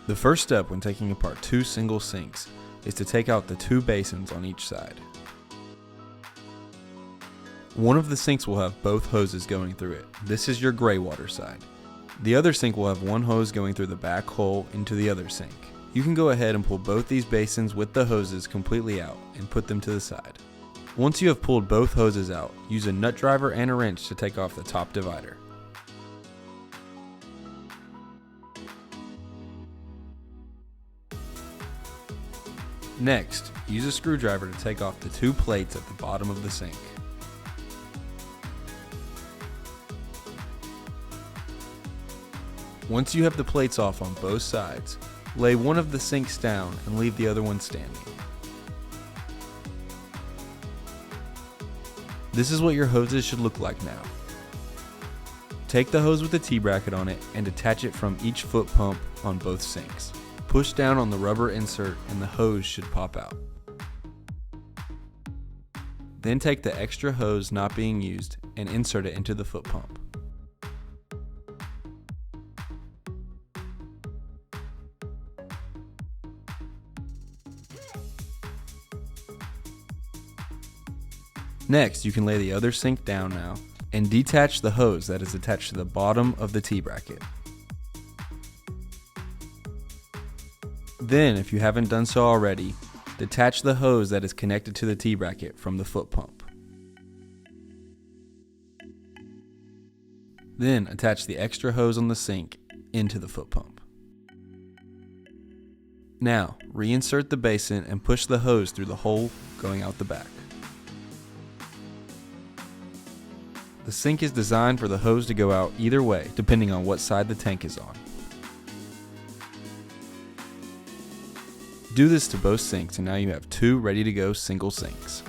The first step when taking apart two single sinks is to take out the two basins on each side. One of the sinks will have both hoses going through it. This is your gray water side. The other sink will have one hose going through the back hole into the other sink. You can go ahead and pull both these basins with the hoses completely out and put them to the side. Once you have pulled both hoses out, use a nut driver and a wrench to take off the top divider. Next, use a screwdriver to take off the two plates at the bottom of the sink. Once you have the plates off on both sides, lay one of the sinks down and leave the other one standing. This is what your hoses should look like now. Take the hose with the T-bracket on it and attach it from each foot pump on both sinks. Push down on the rubber insert and the hose should pop out. Then take the extra hose not being used and insert it into the foot pump. Next, you can lay the other sink down now and detach the hose that is attached to the bottom of the T-bracket. Then, if you haven't done so already, detach the hose that is connected to the T-bracket from the foot pump. Then, attach the extra hose on the sink into the foot pump. Now, reinsert the basin and push the hose through the hole going out the back. The sink is designed for the hose to go out either way, depending on what side the tank is on. Do this to both sinks and now you have two ready to go single sinks.